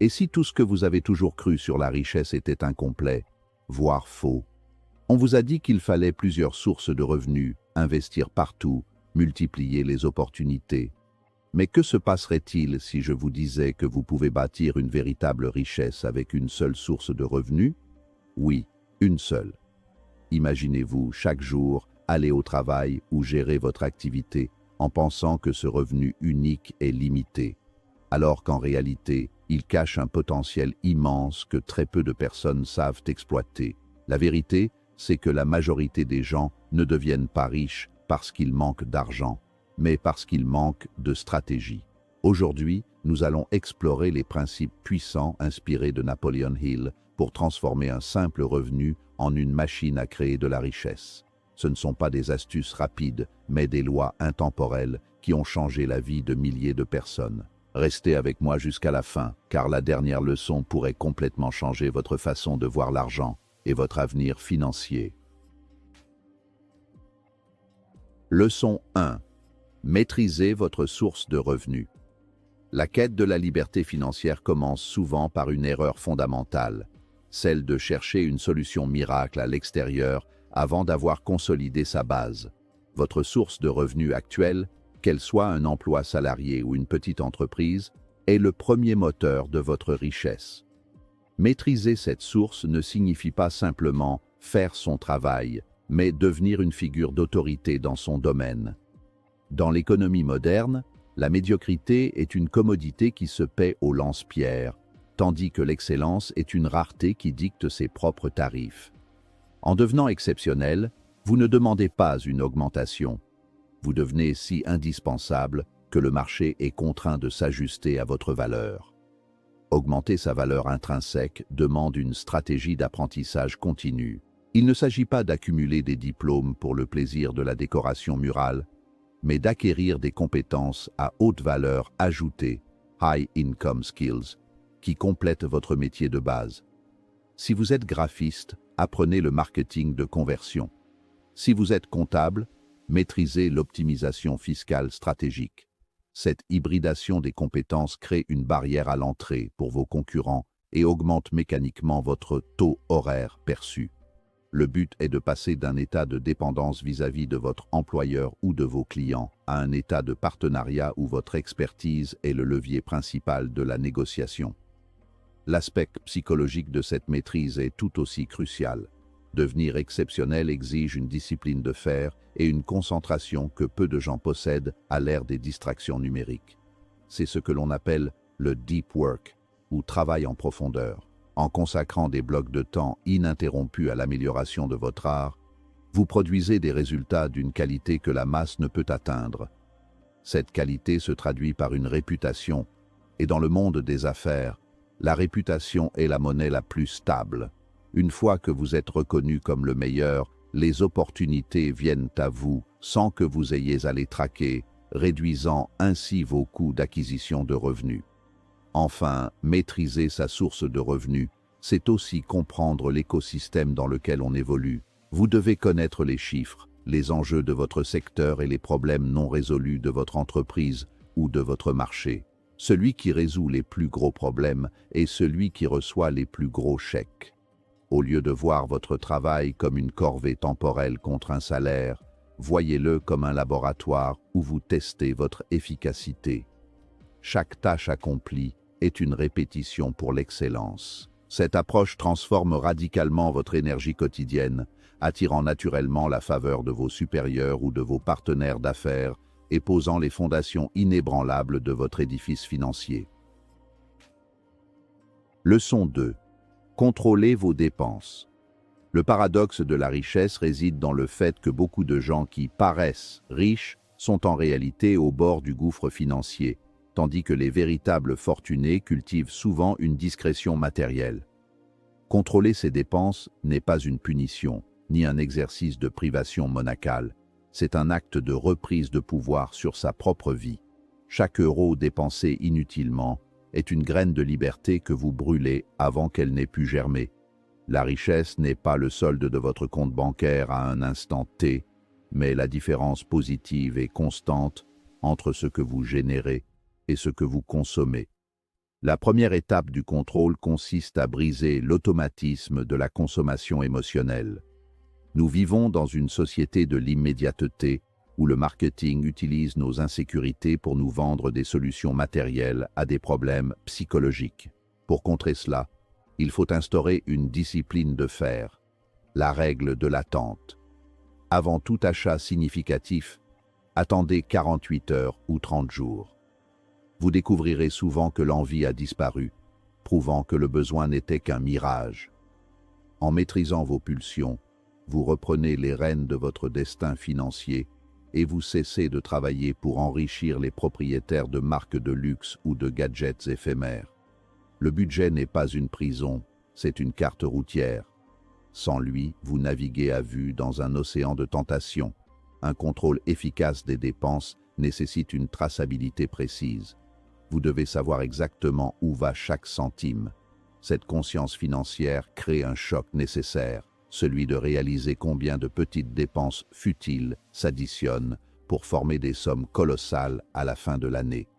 Et si tout ce que vous avez toujours cru sur la richesse était incomplet, voire faux? On vous a dit qu'il fallait plusieurs sources de revenus, investir partout, multiplier les opportunités. Mais que se passerait-il si je vous disais que vous pouvez bâtir une véritable richesse avec une seule source de revenus? Oui, une seule. Imaginez-vous chaque jour aller au travail ou gérer votre activité en pensant que ce revenu unique est limité, alors qu'en réalité, il cache un potentiel immense que très peu de personnes savent exploiter. La vérité, c'est que la majorité des gens ne deviennent pas riches parce qu'ils manquent d'argent, mais parce qu'ils manquent de stratégie. Aujourd'hui, nous allons explorer les principes puissants inspirés de Napoleon Hill pour transformer un simple revenu en une machine à créer de la richesse. Ce ne sont pas des astuces rapides, mais des lois intemporelles qui ont changé la vie de milliers de personnes. Restez avec moi jusqu'à la fin, car la dernière leçon pourrait complètement changer votre façon de voir l'argent et votre avenir financier. Leçon 1. Maîtrisez votre source de revenus. La quête de la liberté financière commence souvent par une erreur fondamentale, celle de chercher une solution miracle à l'extérieur avant d'avoir consolidé sa base. Votre source de revenus actuelle, qu'elle soit un emploi salarié ou une petite entreprise, est le premier moteur de votre richesse. Maîtriser cette source ne signifie pas simplement faire son travail, mais devenir une figure d'autorité dans son domaine. Dans l'économie moderne, la médiocrité est une commodité qui se paie au lance-pierre, tandis que l'excellence est une rareté qui dicte ses propres tarifs. En devenant exceptionnel, vous ne demandez pas une augmentation. Vous devenez si indispensable que le marché est contraint de s'ajuster à votre valeur. Augmenter sa valeur intrinsèque demande une stratégie d'apprentissage continu. Il ne s'agit pas d'accumuler des diplômes pour le plaisir de la décoration murale, mais d'acquérir des compétences à haute valeur ajoutée, High Income Skills, qui complètent votre métier de base. Si vous êtes graphiste, apprenez le marketing de conversion. Si vous êtes comptable, maîtrisez l'optimisation fiscale stratégique. Cette hybridation des compétences crée une barrière à l'entrée pour vos concurrents et augmente mécaniquement votre taux horaire perçu. Le but est de passer d'un état de dépendance vis-à-vis de votre employeur ou de vos clients à un état de partenariat où votre expertise est le levier principal de la négociation. L'aspect psychologique de cette maîtrise est tout aussi crucial. Devenir exceptionnel exige une discipline de fer et une concentration que peu de gens possèdent à l'ère des distractions numériques. C'est ce que l'on appelle le deep work, ou travail en profondeur. En consacrant des blocs de temps ininterrompus à l'amélioration de votre art, vous produisez des résultats d'une qualité que la masse ne peut atteindre. Cette qualité se traduit par une réputation, et dans le monde des affaires, la réputation est la monnaie la plus stable. Une fois que vous êtes reconnu comme le meilleur, les opportunités viennent à vous sans que vous ayez à les traquer, réduisant ainsi vos coûts d'acquisition de revenus. Enfin, maîtriser sa source de revenus, c'est aussi comprendre l'écosystème dans lequel on évolue. Vous devez connaître les chiffres, les enjeux de votre secteur et les problèmes non résolus de votre entreprise ou de votre marché. Celui qui résout les plus gros problèmes est celui qui reçoit les plus gros chèques. Au lieu de voir votre travail comme une corvée temporelle contre un salaire, voyez-le comme un laboratoire où vous testez votre efficacité. Chaque tâche accomplie est une répétition pour l'excellence. Cette approche transforme radicalement votre énergie quotidienne, attirant naturellement la faveur de vos supérieurs ou de vos partenaires d'affaires et posant les fondations inébranlables de votre édifice financier. Leçon 2. Contrôlez vos dépenses. Le paradoxe de la richesse réside dans le fait que beaucoup de gens qui paraissent riches sont en réalité au bord du gouffre financier, tandis que les véritables fortunés cultivent souvent une discrétion matérielle. Contrôler ses dépenses n'est pas une punition, ni un exercice de privation monacale. C'est un acte de reprise de pouvoir sur sa propre vie. Chaque euro dépensé inutilement est une graine de liberté que vous brûlez avant qu'elle n'ait pu germer. La richesse n'est pas le solde de votre compte bancaire à un instant T, mais la différence positive et constante entre ce que vous générez et ce que vous consommez. La première étape du contrôle consiste à briser l'automatisme de la consommation émotionnelle. Nous vivons dans une société de l'immédiateté où le marketing utilise nos insécurités pour nous vendre des solutions matérielles à des problèmes psychologiques. Pour contrer cela, il faut instaurer une discipline de faire, la règle de l'attente. Avant tout achat significatif, attendez 48 heures ou 30 jours. Vous découvrirez souvent que l'envie a disparu, prouvant que le besoin n'était qu'un mirage. En maîtrisant vos pulsions, vous reprenez les rênes de votre destin financier et vous cessez de travailler pour enrichir les propriétaires de marques de luxe ou de gadgets éphémères. Le budget n'est pas une prison, c'est une carte routière. Sans lui, vous naviguez à vue dans un océan de tentations. Un contrôle efficace des dépenses nécessite une traçabilité précise. Vous devez savoir exactement où va chaque centime. Cette conscience financière crée un choc nécessaire, celui de réaliser combien de petites dépenses futiles s'additionnent pour former des sommes colossales à la fin de l'année.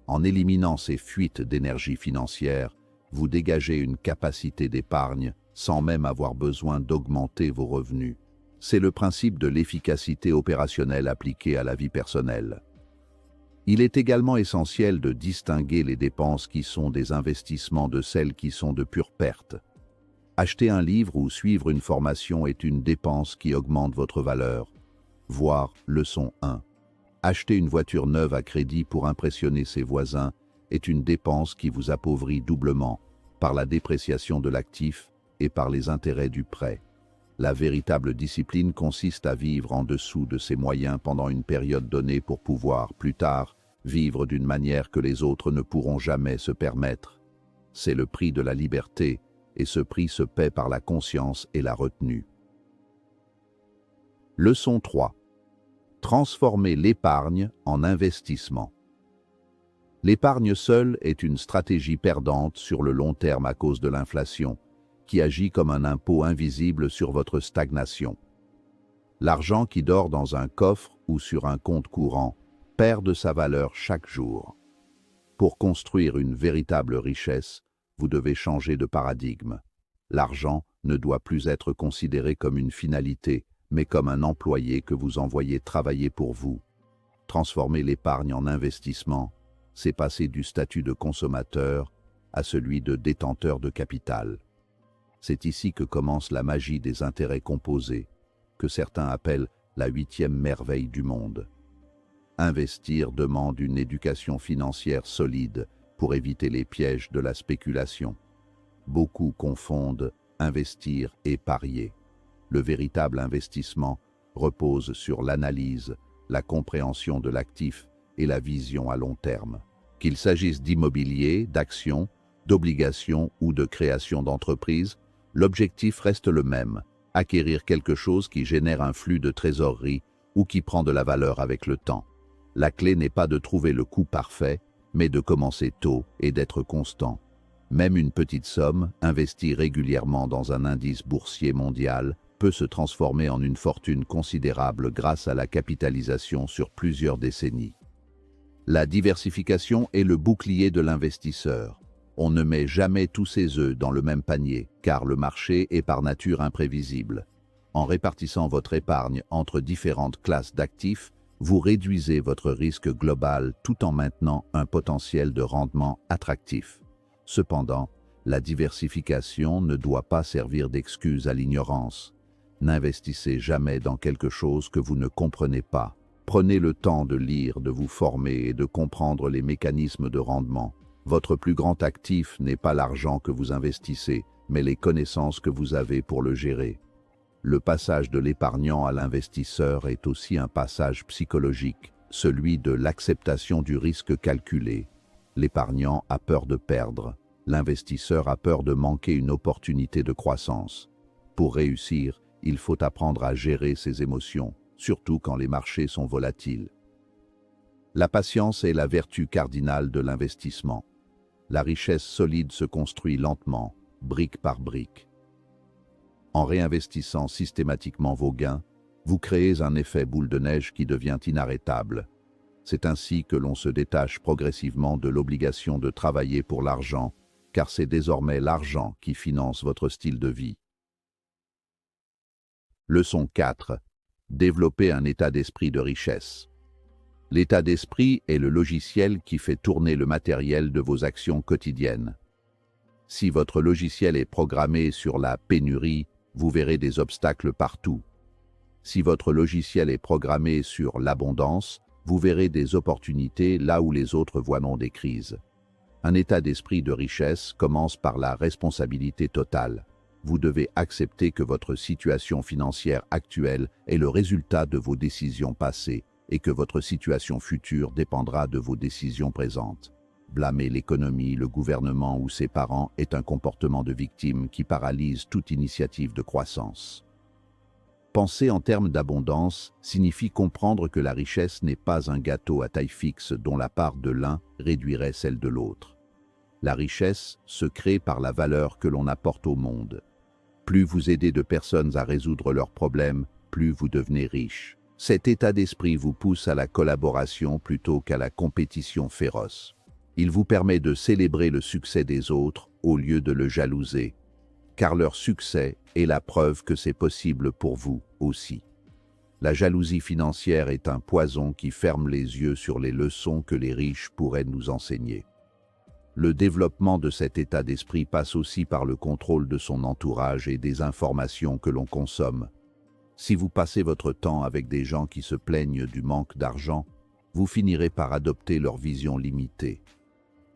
En éliminant ces fuites d'énergie financière, vous dégagez une capacité d'épargne sans même avoir besoin d'augmenter vos revenus. C'est le principe de l'efficacité opérationnelle appliquée à la vie personnelle. Il est également essentiel de distinguer les dépenses qui sont des investissements de celles qui sont de pure perte. Acheter un livre ou suivre une formation est une dépense qui augmente votre valeur. Voir leçon 1. Acheter une voiture neuve à crédit pour impressionner ses voisins est une dépense qui vous appauvrit doublement, par la dépréciation de l'actif et par les intérêts du prêt. La véritable discipline consiste à vivre en dessous de ses moyens pendant une période donnée pour pouvoir, plus tard, vivre d'une manière que les autres ne pourront jamais se permettre. C'est le prix de la liberté, et ce prix se paie par la conscience et la retenue. Leçon 3. Transformer l'épargne en investissement. L'épargne seule est une stratégie perdante sur le long terme à cause de l'inflation, qui agit comme un impôt invisible sur votre stagnation. L'argent qui dort dans un coffre ou sur un compte courant perd de sa valeur chaque jour. Pour construire une véritable richesse, vous devez changer de paradigme. L'argent ne doit plus être considéré comme une finalité, mais comme un employé que vous envoyez travailler pour vous. Transformer l'épargne en investissement, c'est passer du statut de consommateur à celui de détenteur de capital. C'est ici que commence la magie des intérêts composés, que certains appellent la 8e merveille du monde. Investir demande une éducation financière solide pour éviter les pièges de la spéculation. Beaucoup confondent investir et parier. Le véritable investissement repose sur l'analyse, la compréhension de l'actif et la vision à long terme. Qu'il s'agisse d'immobilier, d'actions, d'obligations ou de création d'entreprises, l'objectif reste le même, acquérir quelque chose qui génère un flux de trésorerie ou qui prend de la valeur avec le temps. La clé n'est pas de trouver le coup parfait, mais de commencer tôt et d'être constant. Même une petite somme, investie régulièrement dans un indice boursier mondial, peut se transformer en une fortune considérable grâce à la capitalisation sur plusieurs décennies. La diversification est le bouclier de l'investisseur. On ne met jamais tous ses œufs dans le même panier, car le marché est par nature imprévisible. En répartissant votre épargne entre différentes classes d'actifs, vous réduisez votre risque global tout en maintenant un potentiel de rendement attractif. Cependant, la diversification ne doit pas servir d'excuse à l'ignorance. N'investissez jamais dans quelque chose que vous ne comprenez pas. Prenez le temps de lire, de vous former et de comprendre les mécanismes de rendement. Votre plus grand actif n'est pas l'argent que vous investissez, mais les connaissances que vous avez pour le gérer. Le passage de l'épargnant à l'investisseur est aussi un passage psychologique, celui de l'acceptation du risque calculé. L'épargnant a peur de perdre, l'investisseur a peur de manquer une opportunité de croissance. Pour réussir, il faut apprendre à gérer ses émotions, surtout quand les marchés sont volatiles. La patience est la vertu cardinale de l'investissement. La richesse solide se construit lentement, brique par brique. En réinvestissant systématiquement vos gains, vous créez un effet boule de neige qui devient inarrêtable. C'est ainsi que l'on se détache progressivement de l'obligation de travailler pour l'argent, car c'est désormais l'argent qui finance votre style de vie. Leçon 4. Développer un état d'esprit de richesse. L'état d'esprit est le logiciel qui fait tourner le matériel de vos actions quotidiennes. Si votre logiciel est programmé sur la pénurie, vous verrez des obstacles partout. Si votre logiciel est programmé sur l'abondance, vous verrez des opportunités là où les autres voient non des crises. Un état d'esprit de richesse commence par la responsabilité totale. Vous devez accepter que votre situation financière actuelle est le résultat de vos décisions passées et que votre situation future dépendra de vos décisions présentes. Blâmer l'économie, le gouvernement ou ses parents est un comportement de victime qui paralyse toute initiative de croissance. Penser en termes d'abondance signifie comprendre que la richesse n'est pas un gâteau à taille fixe dont la part de l'un réduirait celle de l'autre. La richesse se crée par la valeur que l'on apporte au monde. Plus vous aidez de personnes à résoudre leurs problèmes, plus vous devenez riche. Cet état d'esprit vous pousse à la collaboration plutôt qu'à la compétition féroce. Il vous permet de célébrer le succès des autres au lieu de le jalouser, car leur succès est la preuve que c'est possible pour vous aussi. La jalousie financière est un poison qui ferme les yeux sur les leçons que les riches pourraient nous enseigner. Le développement de cet état d'esprit passe aussi par le contrôle de son entourage et des informations que l'on consomme. Si vous passez votre temps avec des gens qui se plaignent du manque d'argent, vous finirez par adopter leur vision limitée.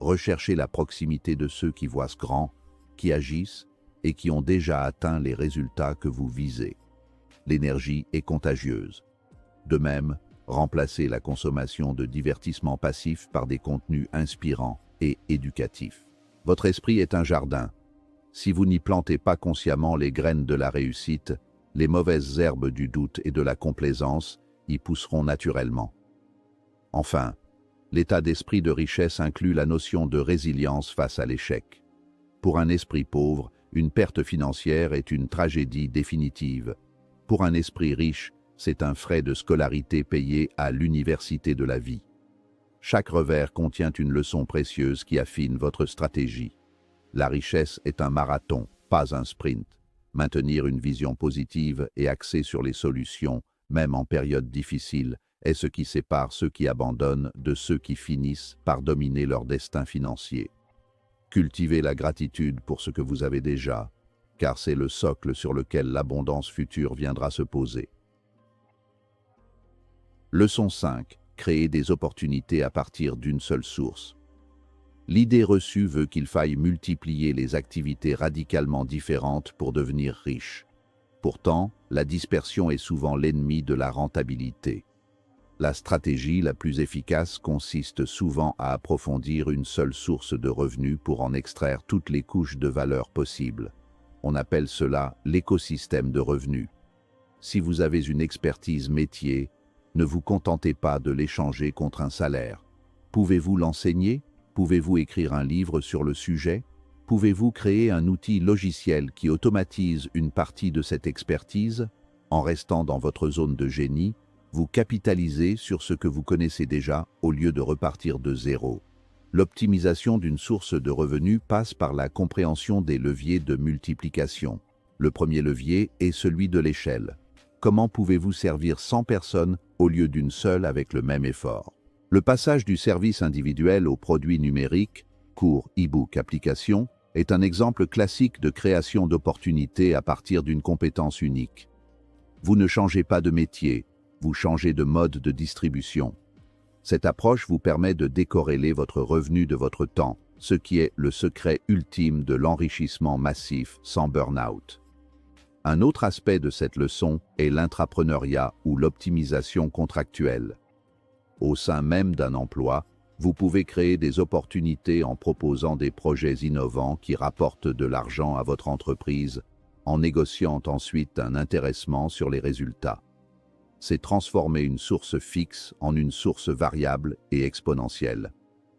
Recherchez la proximité de ceux qui voient grand, qui agissent et qui ont déjà atteint les résultats que vous visez. L'énergie est contagieuse. De même, remplacez la consommation de divertissements passifs par des contenus inspirants et éducatifs. Votre esprit est un jardin. Si vous n'y plantez pas consciemment les graines de la réussite, les mauvaises herbes du doute et de la complaisance y pousseront naturellement. Enfin, l'état d'esprit de richesse inclut la notion de résilience face à l'échec. Pour un esprit pauvre, une perte financière est une tragédie définitive. Pour un esprit riche, c'est un frais de scolarité payé à l'université de la vie. Chaque revers contient une leçon précieuse qui affine votre stratégie. La richesse est un marathon, pas un sprint. Maintenir une vision positive et axée sur les solutions, même en période difficile, est ce qui sépare ceux qui abandonnent de ceux qui finissent par dominer leur destin financier. Cultivez la gratitude pour ce que vous avez déjà, car c'est le socle sur lequel l'abondance future viendra se poser. Leçon 5. Créer des opportunités à partir d'une seule source. L'idée reçue veut qu'il faille multiplier les activités radicalement différentes pour devenir riche. Pourtant, la dispersion est souvent l'ennemi de la rentabilité. La stratégie la plus efficace consiste souvent à approfondir une seule source de revenus pour en extraire toutes les couches de valeur possibles. On appelle cela l'écosystème de revenus. Si vous avez une expertise métier, ne vous contentez pas de l'échanger contre un salaire. Pouvez-vous l'enseigner? Pouvez-vous écrire un livre sur le sujet? Pouvez-vous créer un outil logiciel qui automatise une partie de cette expertise? En restant dans votre zone de génie, vous capitalisez sur ce que vous connaissez déjà au lieu de repartir de zéro. L'optimisation d'une source de revenus passe par la compréhension des leviers de multiplication. Le premier levier est celui de l'échelle. Comment pouvez-vous servir 100 personnes au lieu d'une seule avec le même effort? Le passage du service individuel au produit numérique, cours, e-book, application, est un exemple classique de création d'opportunités à partir d'une compétence unique. Vous ne changez pas de métier, vous changez de mode de distribution. Cette approche vous permet de décorréler votre revenu de votre temps, ce qui est le secret ultime de l'enrichissement massif sans burn-out. Un autre aspect de cette leçon est l'intrapreneuriat ou l'optimisation contractuelle. Au sein même d'un emploi, vous pouvez créer des opportunités en proposant des projets innovants qui rapportent de l'argent à votre entreprise, en négociant ensuite un intéressement sur les résultats. C'est transformer une source fixe en une source variable et exponentielle.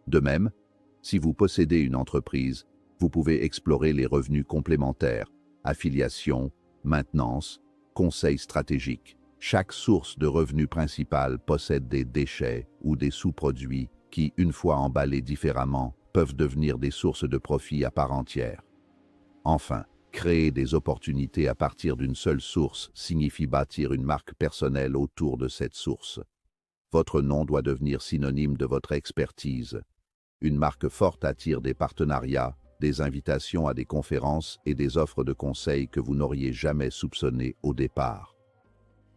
De même, si vous possédez une entreprise, vous pouvez explorer les revenus complémentaires, affiliation, maintenance, conseil stratégique. Chaque source de revenu principal possède des déchets ou des sous-produits qui, une fois emballés différemment, peuvent devenir des sources de profit à part entière. Enfin, créer des opportunités à partir d'une seule source signifie bâtir une marque personnelle autour de cette source. Votre nom doit devenir synonyme de votre expertise. Une marque forte attire des partenariats, des invitations à des conférences et des offres de conseils que vous n'auriez jamais soupçonnées au départ.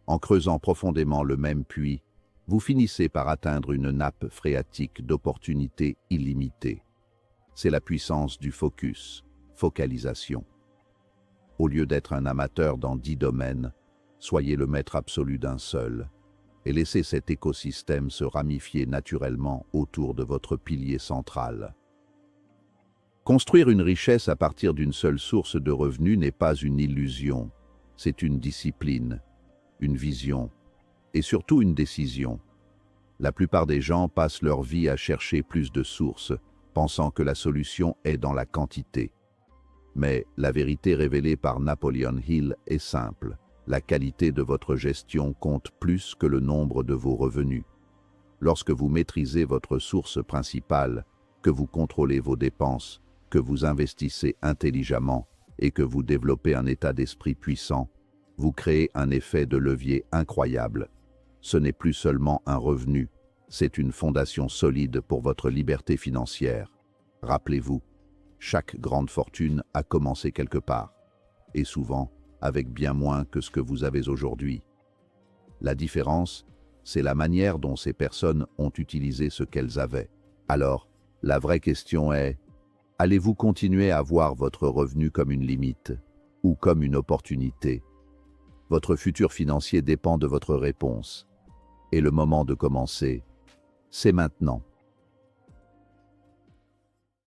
En creusant profondément le même puits, vous finissez par atteindre une nappe phréatique d'opportunités illimitées. C'est la puissance du focus, focalisation. Au lieu d'être un amateur dans 10 domaines, soyez le maître absolu d'un seul et laissez cet écosystème se ramifier naturellement autour de votre pilier central. Construire une richesse à partir d'une seule source de revenus n'est pas une illusion, c'est une discipline, une vision et surtout une décision. La plupart des gens passent leur vie à chercher plus de sources, pensant que la solution est dans la quantité. Mais la vérité révélée par Napoleon Hill est simple. La qualité de votre gestion compte plus que le nombre de vos revenus. Lorsque vous maîtrisez votre source principale, que vous contrôlez vos dépenses, que vous investissez intelligemment et que vous développez un état d'esprit puissant, vous créez un effet de levier incroyable. Ce n'est plus seulement un revenu, c'est une fondation solide pour votre liberté financière. Rappelez-vous, chaque grande fortune a commencé quelque part, et souvent avec bien moins que ce que vous avez aujourd'hui. La différence, c'est la manière dont ces personnes ont utilisé ce qu'elles avaient. Alors, la vraie question est, allez-vous continuer à voir votre revenu comme une limite ou comme une opportunité? Votre futur financier dépend de votre réponse. Et le moment de commencer, c'est maintenant.